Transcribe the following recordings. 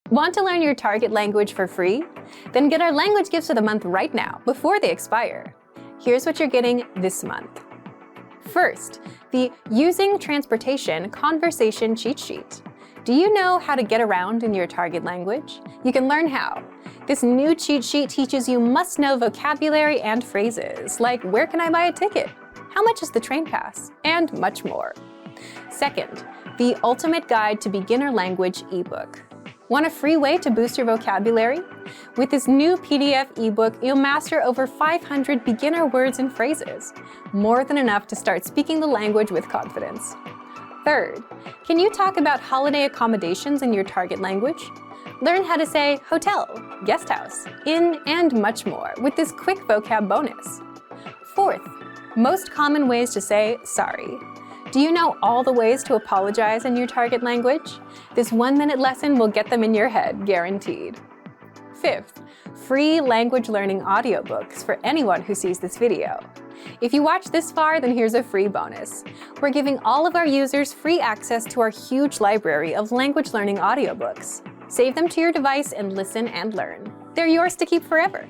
Want to learn your target language for free? Then get our language gifts of the month right now, before they expire. Here's what you're getting this month. First, the Using Transportation Conversation Cheat Sheet. Do you know how to get around in your target language? You can learn how. This new cheat sheet teaches you must-know vocabulary and phrases, like where can I buy a ticket? How much is the train pass? And much more. Second, the Ultimate Guide to Beginner Language ebook. Want a free way to boost your vocabulary? With this new PDF ebook, you'll master over 500 beginner words and phrases, more than enough to start speaking the language with confidence. Third, can you talk about holiday accommodations in your target language? Learn how to say hotel, guest house, inn, and much more with this quick vocab bonus. Fourth, most common ways to say sorry. Do you know all the ways to apologize in your target language? This 1-minute lesson will get them in your head, guaranteed. Fifth, free language learning audiobooks for anyone who sees this video. If you watch this far, then here's a free bonus. We're giving all of our users free access to our huge library of language learning audiobooks. Save them to your device and listen and learn. They're yours to keep forever.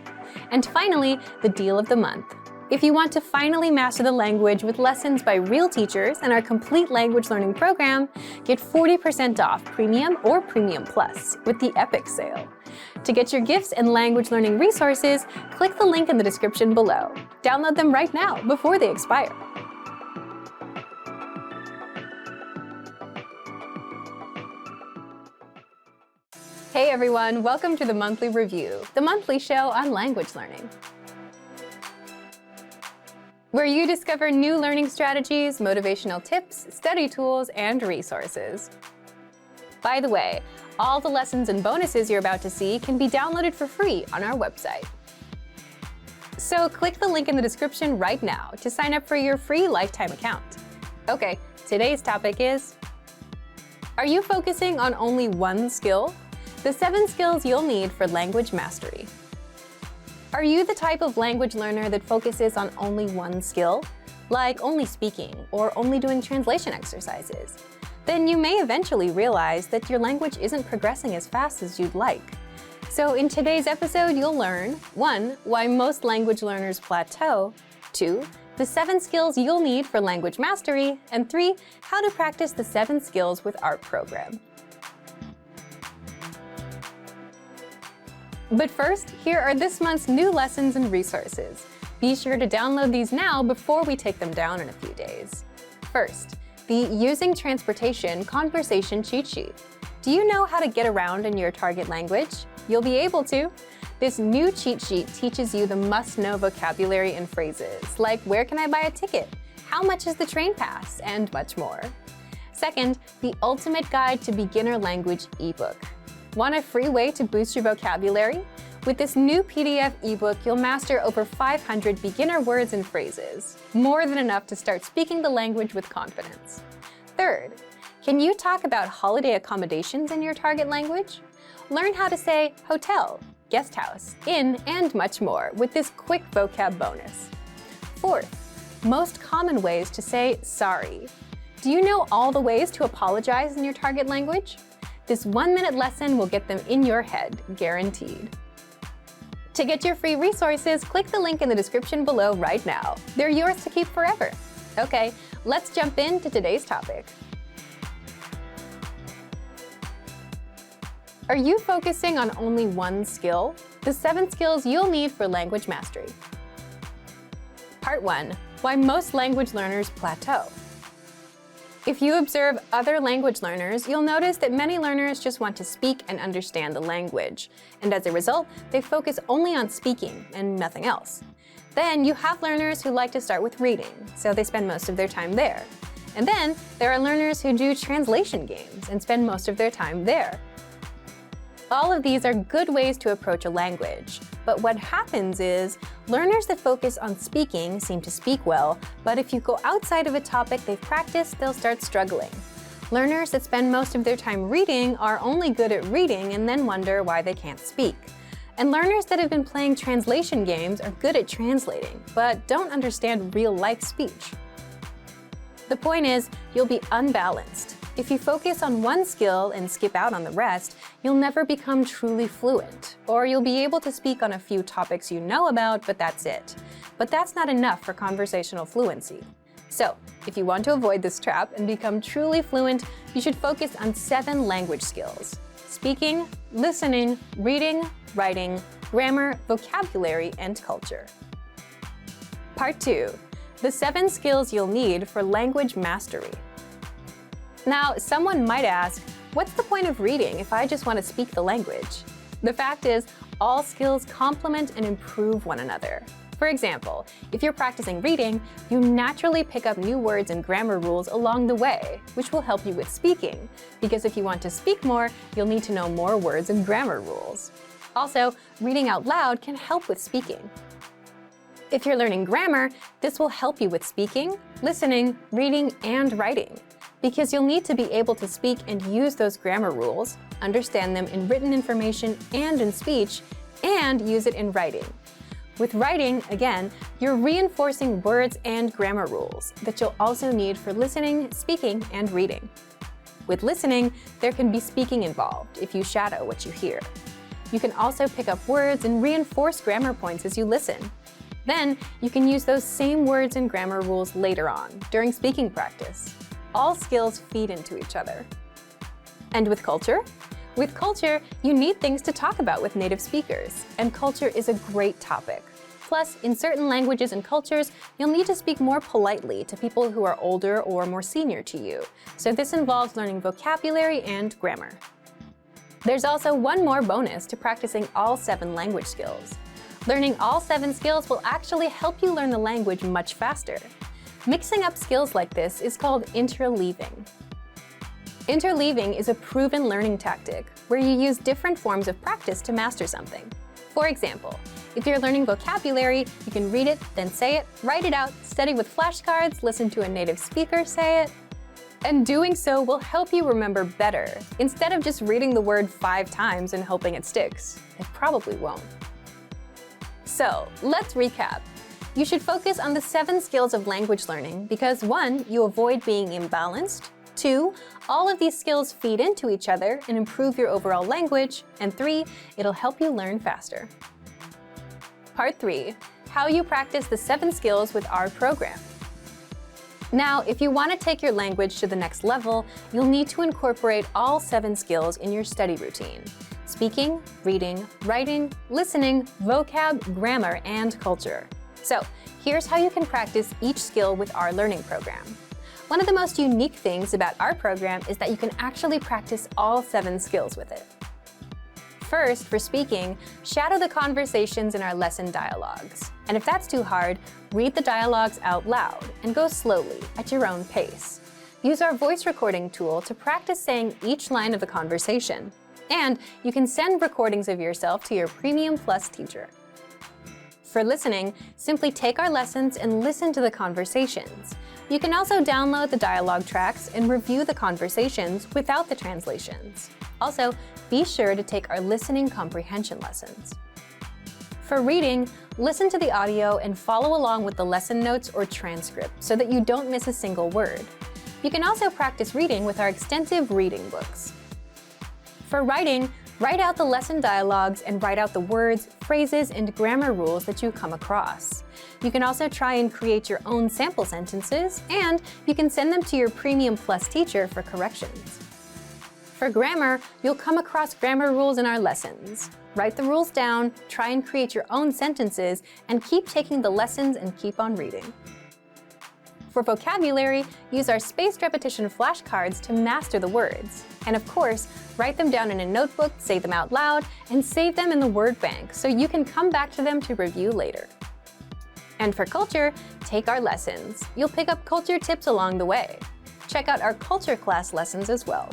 And finally, the deal of the month. If you want to finally master the language with lessons by real teachers and our complete language learning program, get 40% off Premium or Premium Plus with the Epic sale. To get your gifts and language learning resources, click the link in the description below. Download them right now before they expire. Hey everyone, welcome to the Monthly Review, the monthly show on language learning, where you discover new learning strategies, motivational tips, study tools, and resources. By the way, all the lessons and bonuses you're about to see can be downloaded for free on our website. So click the link in the description right now to sign up for your free lifetime account. Okay, today's topic is, are you focusing on only one skill? The 7 skills you'll need for language mastery. Are you the type of language learner that focuses on only one skill, like only speaking or only doing translation exercises? Then you may eventually realize that your language isn't progressing as fast as you'd like. So in today's episode, you'll learn 1. Why most language learners plateau, 2. The 7 skills you'll need for language mastery, and 3. How to practice the 7 skills with our program. But first, here are this month's new lessons and resources. Be sure to download these now before we take them down in a few days. First, the Using Transportation Conversation Cheat Sheet. Do you know how to get around in your target language? You'll be able to. This new cheat sheet teaches you the must-know vocabulary and phrases, like where can I buy a ticket? How much is the train pass? And much more. Second, the Ultimate Guide to Beginner Language ebook. Want a free way to boost your vocabulary? With this new PDF ebook, you'll master over 500 beginner words and phrases, more than enough to start speaking the language with confidence. Third, can you talk about holiday accommodations in your target language? Learn how to say hotel, guest house, inn, and much more with this quick vocab bonus. Fourth, most common ways to say sorry. Do you know all the ways to apologize in your target language? This 1-minute lesson will get them in your head, guaranteed. To get your free resources, click the link in the description below right now. They're yours to keep forever. Okay, let's jump into today's topic. Are you focusing on only one skill? The 7 skills you'll need for language mastery. Part 1. Why most language learners plateau. If you observe other language learners, you'll notice that many learners just want to speak and understand the language, and as a result, they focus only on speaking and nothing else. Then you have learners who like to start with reading, so they spend most of their time there. And then there are learners who do translation games and spend most of their time there. All of these are good ways to approach a language, but what happens is learners that focus on speaking seem to speak well, but if you go outside of a topic they've practiced, they'll start struggling. Learners that spend most of their time reading are only good at reading and then wonder why they can't speak. And learners that have been playing translation games are good at translating, but don't understand real-life speech. The point is, you'll be unbalanced. If you focus on one skill and skip out on the rest, you'll never become truly fluent, or you'll be able to speak on a few topics you know about, but that's it. But that's not enough for conversational fluency. So, if you want to avoid this trap and become truly fluent, you should focus on 7 language skills: speaking, listening, reading, writing, grammar, vocabulary, and culture. Part 2. The 7 skills you'll need for language mastery. Now, someone might ask, what's the point of reading if I just want to speak the language? The fact is, all skills complement and improve one another. For example, if you're practicing reading, you naturally pick up new words and grammar rules along the way, which will help you with speaking, because if you want to speak more, you'll need to know more words and grammar rules. Also, reading out loud can help with speaking. If you're learning grammar, this will help you with speaking, listening, reading, and writing, because you'll need to be able to speak and use those grammar rules, understand them in written information and in speech, and use it in writing. With writing, again, you're reinforcing words and grammar rules that you'll also need for listening, speaking, and reading. With listening, there can be speaking involved if you shadow what you hear. You can also pick up words and reinforce grammar points as you listen. Then, you can use those same words and grammar rules later on, during speaking practice. All skills feed into each other. And with culture? With culture, you need things to talk about with native speakers, and culture is a great topic. Plus, in certain languages and cultures, you'll need to speak more politely to people who are older or more senior to you, so this involves learning vocabulary and grammar. There's also one more bonus to practicing all 7 language skills. Learning all 7 skills will actually help you learn the language much faster. Mixing up skills like this is called interleaving. Interleaving is a proven learning tactic where you use different forms of practice to master something. For example, if you're learning vocabulary, you can read it, then say it, write it out, study with flashcards, listen to a native speaker say it. And doing so will help you remember better, instead of just reading the word 5 times and hoping it sticks. It probably won't. So, let's recap. You should focus on the 7 skills of language learning because 1, you avoid being imbalanced, 2, all of these skills feed into each other and improve your overall language, and 3, it'll help you learn faster. Part 3, how you practice the 7 skills with our program. Now, if you want to take your language to the next level, you'll need to incorporate all 7 skills in your study routine: speaking, reading, writing, listening, vocab, grammar, and culture. So, here's how you can practice each skill with our learning program. One of the most unique things about our program is that you can actually practice all 7 skills with it. First, for speaking, shadow the conversations in our lesson dialogues. And if that's too hard, read the dialogues out loud and go slowly at your own pace. Use our voice recording tool to practice saying each line of the conversation. And you can send recordings of yourself to your Premium Plus teacher. For listening, simply take our lessons and listen to the conversations. You can also download the dialogue tracks and review the conversations without the translations. Also, be sure to take our listening comprehension lessons. For reading, listen to the audio and follow along with the lesson notes or transcript so that you don't miss a single word. You can also practice reading with our extensive reading books. For writing, write out the lesson dialogues and write out the words, phrases, and grammar rules that you come across. You can also try and create your own sample sentences, and you can send them to your Premium Plus teacher for corrections. For grammar, you'll come across grammar rules in our lessons. Write the rules down, try and create your own sentences, and keep taking the lessons and keep on reading. For vocabulary, use our spaced repetition flashcards to master the words. And of course, write them down in a notebook, say them out loud, and save them in the word bank so you can come back to them to review later. And for culture, take our lessons. You'll pick up culture tips along the way. Check out our culture class lessons as well.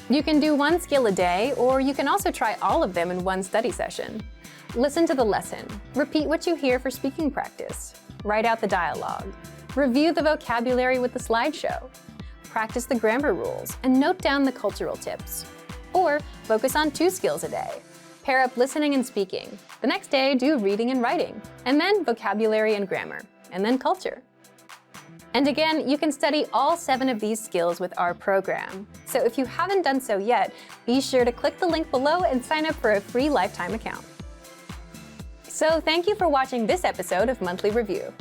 You can do 1 skill a day, or you can also try all of them in one study session. Listen to the lesson. Repeat what you hear for speaking practice. Write out the dialogue. Review the vocabulary with the slideshow. Practice the grammar rules and note down the cultural tips. Or focus on 2 skills a day. Pair up listening and speaking. The next day, do reading and writing. And then vocabulary and grammar. And then culture. And again, you can study all 7 of these skills with our program. So if you haven't done so yet, be sure to click the link below and sign up for a free lifetime account. So thank you for watching this episode of Monthly Review.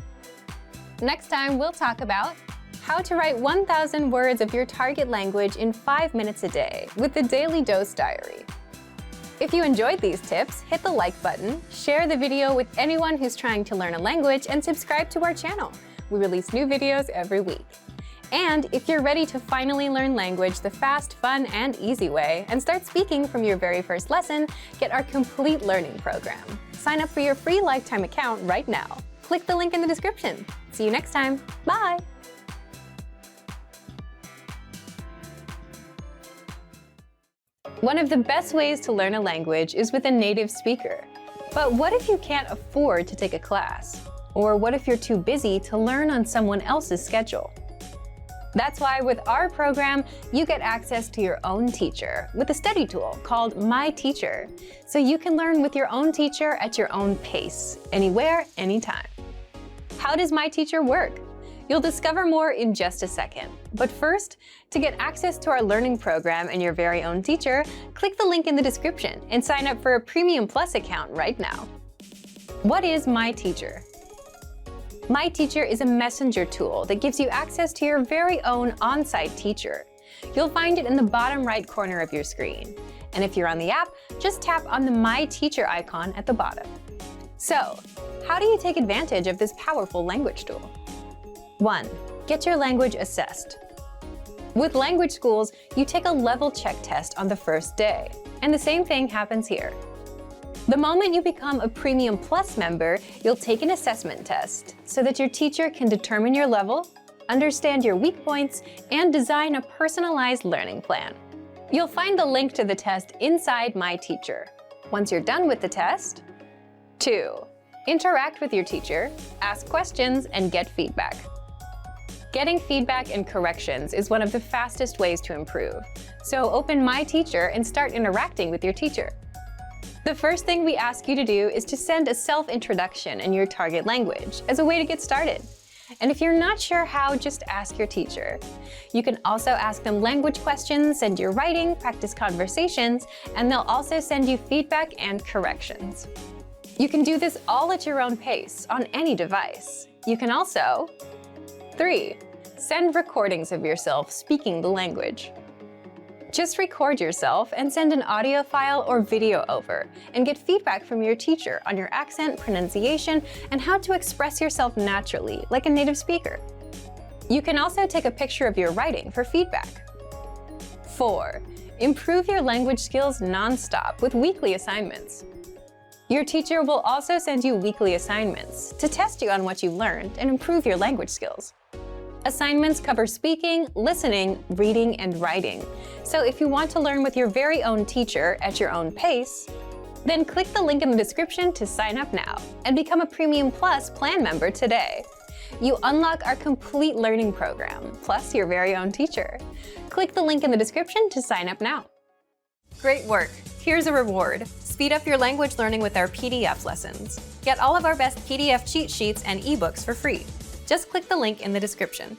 Next time, we'll talk about how to write 1,000 words of your target language in 5 minutes a day with the Daily Dose Diary. If you enjoyed these tips, hit the like button, share the video with anyone who's trying to learn a language, and subscribe to our channel. We release new videos every week. And if you're ready to finally learn language the fast, fun, and easy way and start speaking from your very first lesson, get our complete learning program. Sign up for your free lifetime account right now. Click the link in the description. See you next time. Bye! One of the best ways to learn a language is with a native speaker. But what if you can't afford to take a class? Or what if you're too busy to learn on someone else's schedule? That's why with our program, you get access to your own teacher with a study tool called My Teacher, so you can learn with your own teacher at your own pace, anywhere, anytime. How does My Teacher work? You'll discover more in just a second. But first, to get access to our learning program and your very own teacher, click the link in the description and sign up for a Premium Plus account right now. What is My Teacher? My Teacher is a messenger tool that gives you access to your very own on-site teacher. You'll find it in the bottom right corner of your screen. And if you're on the app, just tap on the My Teacher icon at the bottom. So, how do you take advantage of this powerful language tool? 1. Get your language assessed. With language schools, you take a level check test on the first day. And the same thing happens here. The moment you become a Premium Plus member, you'll take an assessment test so that your teacher can determine your level, understand your weak points, and design a personalized learning plan. You'll find the link to the test inside My Teacher. Once you're done with the test, 2. Interact with your teacher, ask questions, and get feedback. Getting feedback and corrections is one of the fastest ways to improve. So open My Teacher and start interacting with your teacher. The first thing we ask you to do is to send a self-introduction in your target language as a way to get started. And if you're not sure how, just ask your teacher. You can also ask them language questions, send your writing, practice conversations, and they'll also send you feedback and corrections. You can do this all at your own pace on any device. You can also 3. Send recordings of yourself speaking the language. Just record yourself and send an audio file or video over, and get feedback from your teacher on your accent, pronunciation, and how to express yourself naturally, like a native speaker. You can also take a picture of your writing for feedback. 4. Improve your language skills non-stop with weekly assignments. Your teacher will also send you weekly assignments to test you on what you've learned and improve your language skills. Assignments cover speaking, listening, reading, and writing. So if you want to learn with your very own teacher at your own pace, then click the link in the description to sign up now and become a Premium Plus plan member today. You unlock our complete learning program, plus your very own teacher. Click the link in the description to sign up now. Great work! Here's a reward. Speed up your language learning with our PDF lessons. Get all of our best PDF cheat sheets and ebooks for free. Just click the link in the description.